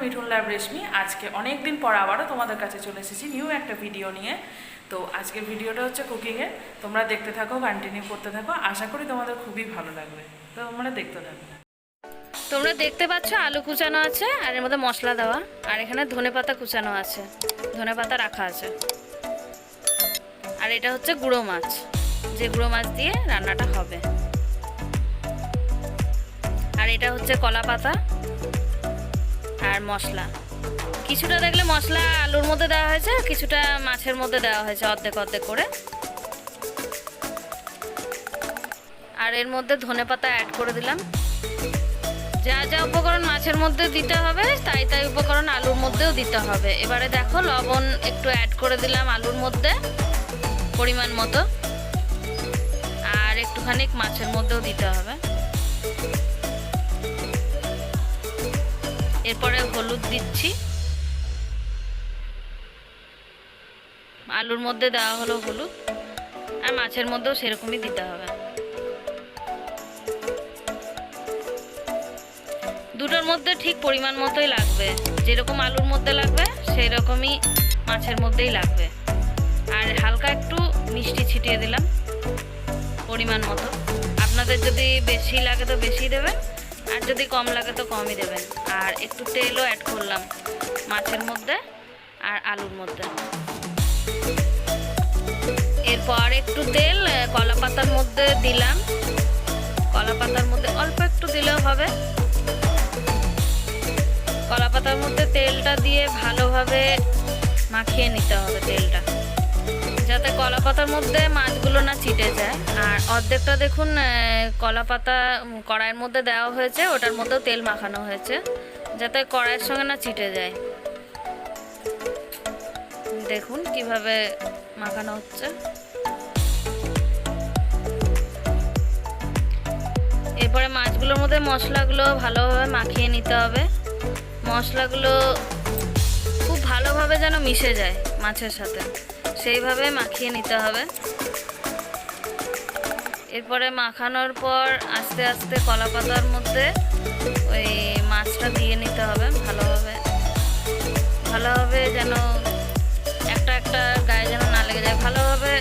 Mithun lab রেশমি। আজকে অনেক দিন পর আবারও তোমাদের কাছে চলে এসেছি নিউ একটা ভিডিও নিয়ে। তো আজকের ভিডিওটা হচ্ছে কুকিংয়ের। তোমরা দেখতে থাকো, কন্টিনিউ করতে থাকো, আশা করি তোমাদের খুবই ভালো লাগবে। তো তোমরা দেখতে থাকো। তোমরা দেখতে পাচ্ছ আলু কুচানো আছে আর এর মধ্যে মশলা দেওয়া, আর এখানে ধনেপাতা কুচানো আছে, ধনেপাতা রাখা আছে। আর এটা হচ্ছে গুঁড়ো মাছ, যে গুঁড়ো মাছ দিয়ে রান্নাটা হবে। আর এটা হচ্ছে কলা পাতা আর মশলা। কিছুটা দেখলে মশলা আলুর মধ্যে দেওয়া হয়েছে, কিছুটা মাছের মধ্যে দেওয়া হয়েছে অর্ধেক অর্ধেক করে। আর এর মধ্যে ধনেপাতা অ্যাড করে দিলাম। যা যা উপকরণ মাছের মধ্যে দিতে হবে তাই তাই উপকরণ আলুর মধ্যেও দিতে হবে। এবারে দেখো লবণ একটু অ্যাড করে দিলাম আলুর মধ্যে পরিমাণ মতো, আর একটুখানি মাছের মধ্যেও দিতে হবে। এরপরে হলুদ দিচ্ছি, আলুর মধ্যে দেওয়া হলো হলুদ, আর মাছের মধ্যেও সেরকমই দিতে হবে। দুটোর মধ্যে ঠিক পরিমাণ মতোই লাগবে, যেরকম আলুর মধ্যে লাগবে সেই রকমই মাছের মধ্যেই লাগবে। আর হালকা একটু মিষ্টি ছিটিয়ে দিলাম পরিমাণ মতো। আপনাদের যদি বেশি লাগে তো বেশি দেবেন, আর যদি কম লাগে তো কমই দেবেন। আর একটু তেলও অ্যাড করলাম মাছের মধ্যে আর আলুর মধ্যে। এরপর একটু তেল কলা পাতার মধ্যে দিলাম, কলা পাতার মধ্যে অল্প একটু দিলেও হবে। কলা পাতার মধ্যে তেলটা দিয়ে ভালোভাবে মাখিয়ে নিতে হবে তেলটা, যাতে কলা পাতার মধ্যে মাছগুলো না চিটে যায়। আর অর্ধেকটা দেখুন কলা পাতা কড়াইয়ের মধ্যে দেওয়া হয়েছে, ওটার মধ্যেও তেল মাখানো হয়েছে যাতে কড়াইয়ের সঙ্গে না চিটে যায়। দেখুন কিভাবে মাখানো হচ্ছে। এরপরে মাছগুলোর মধ্যে মশলাগুলো ভালোভাবে মাখিয়ে নিতে হবে। মশলাগুলো খুব ভালোভাবে যেন মিশে যায় মাছের সাথে, সেইভাবে মাখিয়ে নিতে হবে। এরপরে মাখানোর পর আস্তে আস্তে কলা পাতার মধ্যে ওই মাছটা দিয়ে নিতে হবে ভালোভাবে, ভালোভাবে যেন একটা একটা গায়ে যেন না লেগে যায়, ভালোভাবে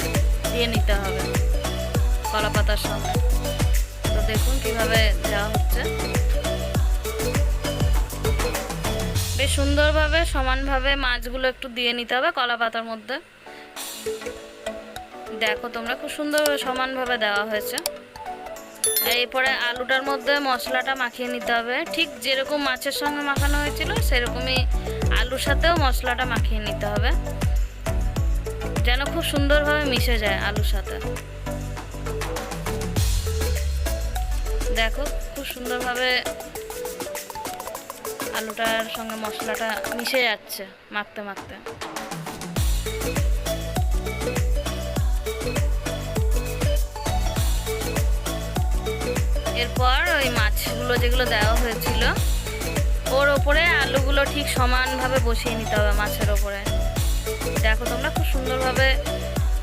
দিয়ে নিতে হবে কলা পাতার সঙ্গে। তো দেখুন কিভাবে দেওয়া হচ্ছে। বেশ সুন্দরভাবে সমানভাবে মাছগুলো একটু দিয়ে নিতে হবে কলা পাতার মধ্যে। দেখো তোমরা খুব সুন্দরভাবে সমানভাবে দেওয়া হয়েছে। এরপরে আলুটার মধ্যে মশলাটা মাখিয়ে নিতে হবে, ঠিক যেরকম মাছের সঙ্গে মাখানো হয়েছিল সেরকমই আলুর সাথেও মশলাটা মাখিয়ে নিতে হবে, যেন খুব সুন্দরভাবে মিশে যায় আলুর সাথে। দেখো খুব সুন্দরভাবে আলুটার সঙ্গে মশলাটা মিশে যাচ্ছে মাখতে মাখতে। এরপর ওই মাছগুলো যেগুলো দেওয়া হয়েছিল ওর ওপরে আলুগুলো ঠিক সমানভাবে বসিয়ে নিতে হবে মাছের ওপরে। দেখো তোমরা খুব সুন্দরভাবে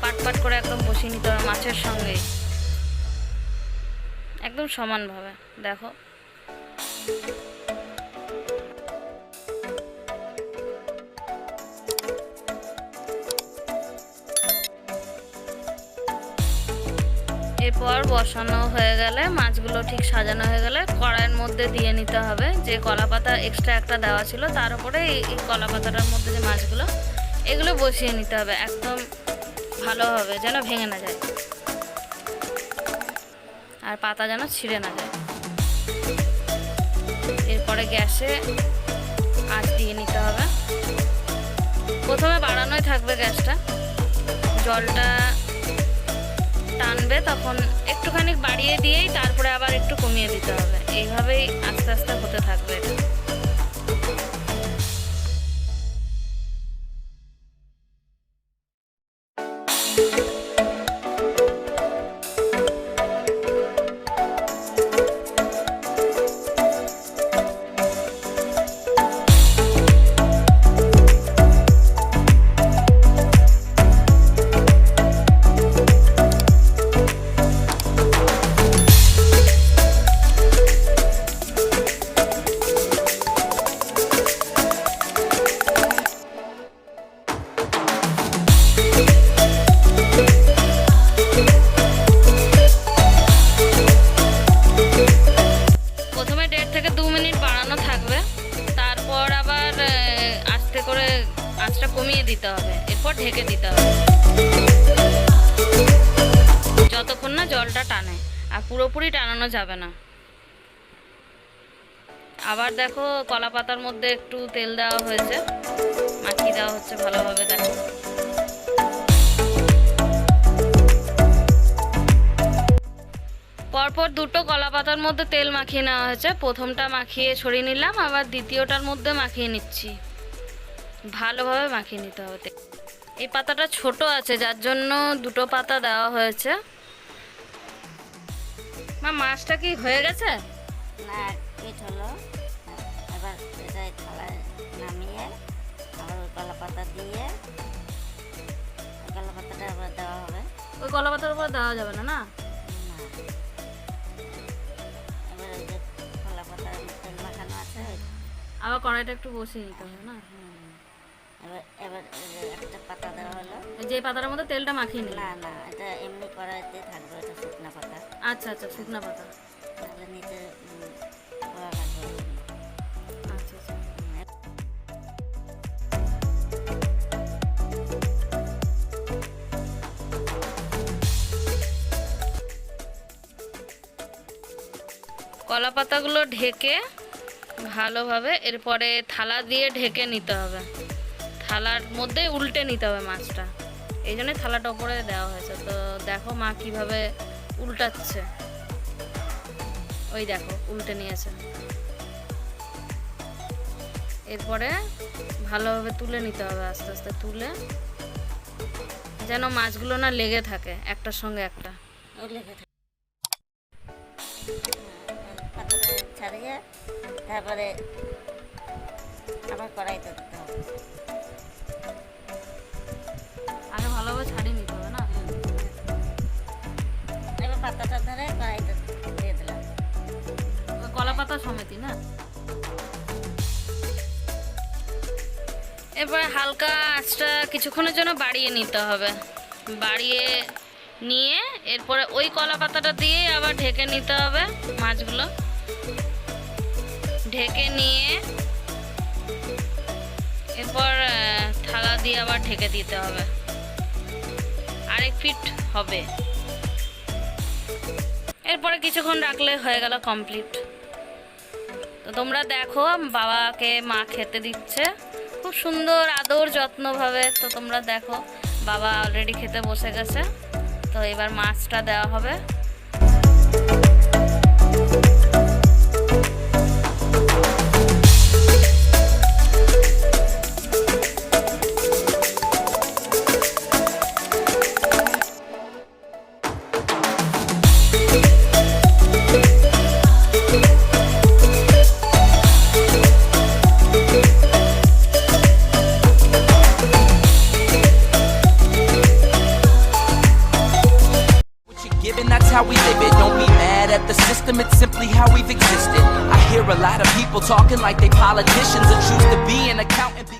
পাট পাট করে একদম বসিয়ে নিতে হবে মাছের সঙ্গে, একদম সমানভাবে। দেখো এরপর বসানো হয়ে গেলে মাছগুলো ঠিক সাজানো হয়ে গেলে কড়াইয়ের মধ্যে দিয়ে নিতে হবে। যে কলা পাতা এক্সট্রা একটা দেওয়া ছিল তার উপরে এই কলা পাতাটার মধ্যে যে মাছগুলো এগুলো বসিয়ে নিতে হবে একদম ভালোভাবে, যেন ভেঙে না যায় আর পাতা যেন ছিঁড়ে না যায়। এরপরে গ্যাসে আঁচ দিয়ে নিতে হবে। প্রথমে বাড়ানোই থাকবে গ্যাসটা, জলটা টানবে তখন একটুখানি বাড়িয়ে দিয়েই তারপরে আবার একটু কমিয়ে দিতে হবে। এইভাবেই আস্তে আস্তে হতে থাকবে এটা। কমিয়ে দিতে হবে, এরপর ঢেকে দিতে হবে যতক্ষণ না জলটা টানে। আর পুরোপুরি টানানো যাবে না। আবার দেখো কলা পাতার মধ্যে একটু তেল দেওয়া হয়েছে, মাখিয়ে দেওয়া হচ্ছে ভালোভাবে। দেখো পরপর দুটো কলা পাতার মধ্যে তেল মাখিয়ে নেওয়া হয়েছে। প্রথমটা মাখিয়ে ছড়িয়ে নিলাম, আবার দ্বিতীয়টার মধ্যে মাখিয়ে নিচ্ছি। ভালোভাবে মাখিয়ে নিতে হবে। এই পাতাটা ছোট আছে যার জন্য দুটো পাতা দেওয়া হয়েছে। মা মাছটা কি হয়ে গেছে? না, পিঠ হলো। এবার এটা থালায় নামিয়ে আবার ওই কলা পাতা দিয়ে ওই কলা পাতাটা আবার দেওয়া হবে। ওই কলা পাতার উপর দেওয়া যাবে না? না, এবার ওই যে কলা পাতার তেল মাখানো আছে আবার কড়াইটা একটু বসিয়ে নিতে হবে না? এবার এবার একটা পাতা দেওয়া হলো। যে পাতার মধ্যে তেলটা মাখিয়ে নিলাম। না না, এটা এমনি কড়াইতে থাকবে, এটা শুকনা পাতা। আচ্ছা আচ্ছা, শুকনা পাতা। তাহলে নিচে পোড়া লাগবে। আচ্ছা আচ্ছা। কলা পাতাগুলো ঢেকে ভালোভাবে এরপরে থালা দিয়ে ঢেকে নিতে হবে। থালার মধ্যে উল্টে নিতে হবে মাছটা, এই জন্যই থালাটা উপরে দেওয়া হয়েছে। তো দেখো মা কিভাবে উল্টাচ্ছে, ওই দেখো উল্টে নিয়েছে। এরপরে ভালোভাবে তুলে নিতে হবে, আস্তে আস্তে তুলে, যেন মাছগুলো না লেগে থাকে একটার সঙ্গে একটা। পাতাটা ছাড়িয়ে তারপরে আবার কড়াইতে দিতে হবে। আগে ভালোভাবে ছাড়িয়ে নিতে হবে না? এবার পাতাটা ধরে কড়াইতে দিয়ে দিলাম। ওই কলা পাতা সমেতই না? এবার হালকা আঁচটা কিছুক্ষণের জন্য বাড়িয়ে নিতে হবে। বাড়িয়ে নিয়ে এরপরে ওই কলা পাতাটা দিয়ে আবার ঢেকে নিতে হবে মাছগুলো। ঢেকে নিয়ে এরপর থালা দিয়ে আবার ঢেকে দিতে হবে। আরেক ফিট হবে। এরপরে কিছুক্ষণ রাখলে হয়ে গেল কমপ্লিট। তো তোমরা দেখো বাবাকে মা খেতে দিচ্ছে খুব সুন্দর আদর যত্নভাবে। তো তোমরা দেখো বাবা অলরেডি খেতে বসে গেছে। তো এবার মাছটা দেওয়া হবে। That's how we live it. Don't be mad at the system, it's simply how we've existed. I hear a lot of people talking like they politicians and choose to be an accountant.